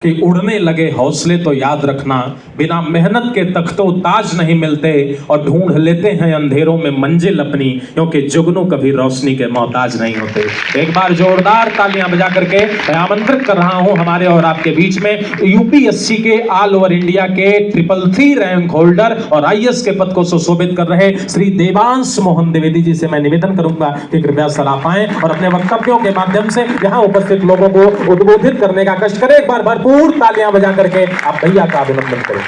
कि उड़ने लगे हौसले तो याद रखना, बिना मेहनत के तख्तो ताज नहीं मिलते और ढूंढ लेते हैं अंधेरों में मंजिल अपनी, क्योंकि जुगनू कभी रोशनी के मोहताज नहीं होते। एक बार जोरदार तालियां बजा करके मैं आमंत्रित कर रहा हूं हमारे और आपके बीच में यूपीएससी के ऑल ओवर इंडिया के 333 रैंक होल्डर और आईएएस के पद को सुशोभित कर रहे श्री देवांश मोहन द्विवेदी जी से मैं निवेदन करूंगा कि कृपया सर आप आएं और अपने वक्तव्यों के माध्यम से यहां उपस्थित लोगों को उद्बोधित करने का कष्ट करें। एक बार भरपूर तालियां बजा करके आप भैया का अभिनंदन करें।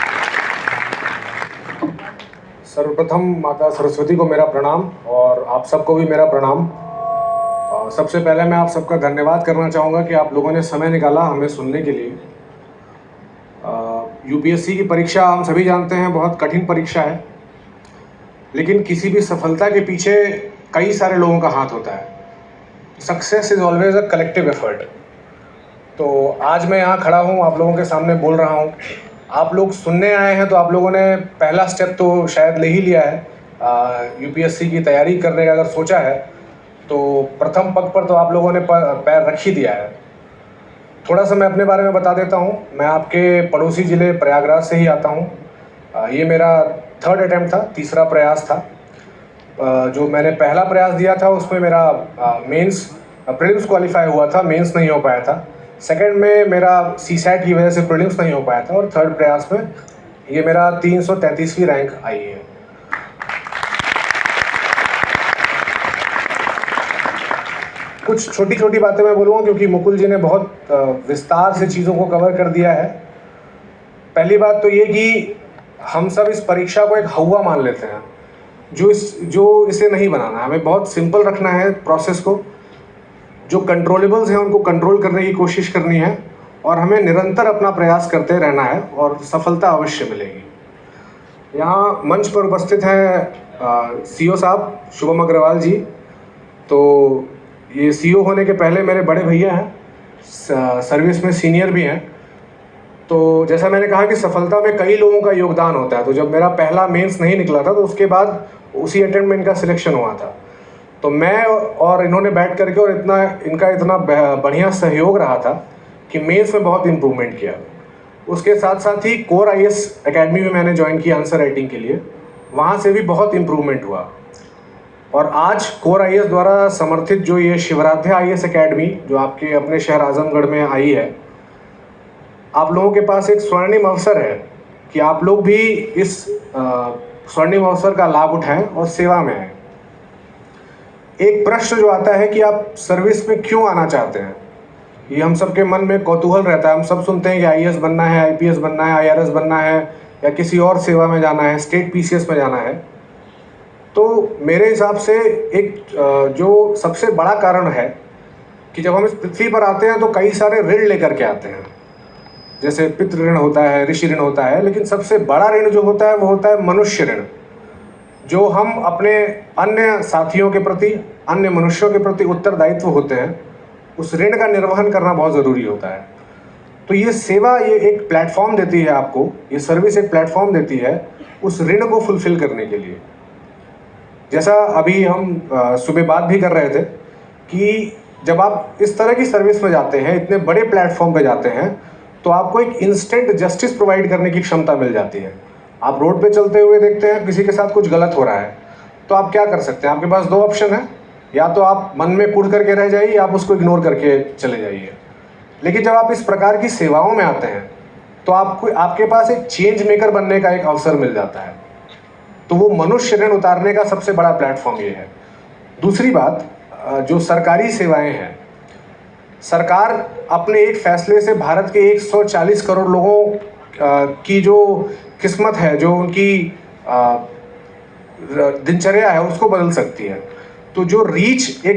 सर्वप्रथम माता सरस्वती को मेरा प्रणाम और आप सबको भी मेरा प्रणाम। सबसे पहले मैं आप सबका धन्यवाद करना चाहूँगा कि आप लोगों ने समय निकाला हमें सुनने के लिए। यूपीएससी की परीक्षा हम सभी जानते हैं बहुत कठिन परीक्षा है, लेकिन किसी भी सफलता के पीछे कई सारे लोगों का हाथ होता है। Success is always a collective effort. तो आज मैं यहाँ खड़ा हूँ, आप लोगों के सामने बोल रहा हूँ। आप लोग सुनने आए हैं तो आप लोगों ने पहला स्टेप तो शायद ले ही लिया है। यूपीएससी की तैयारी करने का अगर सोचा है तो प्रथम पग पर तो आप लोगों ने पैर रख ही दिया है। थोड़ा सा मैं अपने बारे में बता देता हूँ। मैं आपके पड़ोसी ज़िले प्रयागराज से ही आता हूँ। ये मेरा थर्ड अटैम्प्ट था, तीसरा प्रयास था। जो मैंने पहला प्रयास दिया था उसमें मेरा मेंस प्रीलिम्स क्वालिफाई हुआ था, मेंस नहीं हो पाया था। सेकंड में मेरा सीसैट की वजह से प्रीलिम्स नहीं हो पाया था और थर्ड प्रयास में ये मेरा 333वीं रैंक आई है। कुछ छोटी छोटी बातें मैं बोलूँगा क्योंकि मुकुल जी ने बहुत विस्तार से चीज़ों को कवर कर दिया है। पहली बात तो ये कि हम सब इस परीक्षा को एक हवा मान लेते हैं, जो इसे नहीं बनाना। हमें बहुत सिंपल रखना है प्रोसेस को। जो कंट्रोलेबल्स हैं उनको कंट्रोल करने की कोशिश करनी है और हमें निरंतर अपना प्रयास करते रहना है और सफलता अवश्य मिलेगी। यहाँ मंच पर उपस्थित हैं सीओ साहब शुभम अग्रवाल जी। तो ये सीओ होने के पहले मेरे बड़े भैया हैं, सर्विस में सीनियर भी हैं। तो जैसा मैंने कहा कि सफलता में कई लोगों का योगदान होता है। तो जब मेरा पहला मेंस नहीं निकला था तो उसके बाद उसी अटेम्प्ट में इनका सिलेक्शन हुआ था। तो मैं और इन्होंने बैठ करके और इनका इतना बढ़िया सहयोग रहा था कि मेंस में बहुत इम्प्रूवमेंट किया। उसके साथ साथ ही कोर आईएएस एकेडमी में मैंने ज्वाइन किया आंसर राइटिंग के लिए, वहाँ से भी बहुत इम्प्रूवमेंट हुआ। और आज कोर आईएएस द्वारा समर्थित जो ये शिवराध्या आईएएस एकेडमी जो आपके अपने शहर आजमगढ़ में आई है, आप लोगों के पास एक स्वर्णिम अवसर है कि आप लोग भी इस स्वर्णिम अवसर का लाभ उठाएं और सेवा में आएँ। एक प्रश्न जो आता है कि आप सर्विस में क्यों आना चाहते हैं, ये हम सबके मन में कौतूहल रहता है। हम सब सुनते हैं कि आईएएस बनना है, आईपीएस बनना है, आईआरएस बनना है या किसी और सेवा में जाना है, स्टेट पीसीएस में जाना है। तो मेरे हिसाब से एक जो सबसे बड़ा कारण है कि जब हम इस पृथ्वी पर आते हैं तो कई सारे ऋण लेकर के आते हैं। जैसे पितृ ऋण होता है, ऋषि ऋण होता है, लेकिन सबसे बड़ा ऋण जो होता है वो होता है मनुष्य ऋण, जो हम अपने अन्य साथियों के प्रति, अन्य मनुष्यों के प्रति उत्तरदायित्व होते हैं। उस ऋण का निर्वहन करना बहुत ज़रूरी होता है। तो ये सेवा ये एक प्लेटफॉर्म देती है आपको, ये सर्विस एक प्लेटफॉर्म देती है उस ऋण को फुलफिल करने के लिए। जैसा अभी हम सुबह बात भी कर रहे थे कि जब आप इस तरह की सर्विस में जाते हैं, इतने बड़े प्लेटफॉर्म पे जाते हैं, तो आपको एक इंस्टेंट जस्टिस प्रोवाइड करने की क्षमता मिल जाती है। आप रोड पे चलते हुए देखते हैं किसी के साथ कुछ गलत हो रहा है, तो आप क्या कर सकते हैं? आपके पास दो ऑप्शन है, या तो आप मन में कूट करके रह जाइए या आप उसको इग्नोर करके चले जाइए। लेकिन जब आप इस प्रकार की सेवाओं में आते हैं तो आपके पास एक चेंज मेकर बनने का एक अवसर मिल जाता है। तो वो मनुष्य ऋण उतारने का सबसे बड़ा प्लेटफॉर्म ये है। दूसरी बात, जो सरकारी सेवाएं हैं, सरकार अपने एक फैसले से भारत के 140 करोड़ लोगों की जो किस्मत है, जो उनकी दिनचर्या है, उसको बदल सकती है। तो जो रीच एक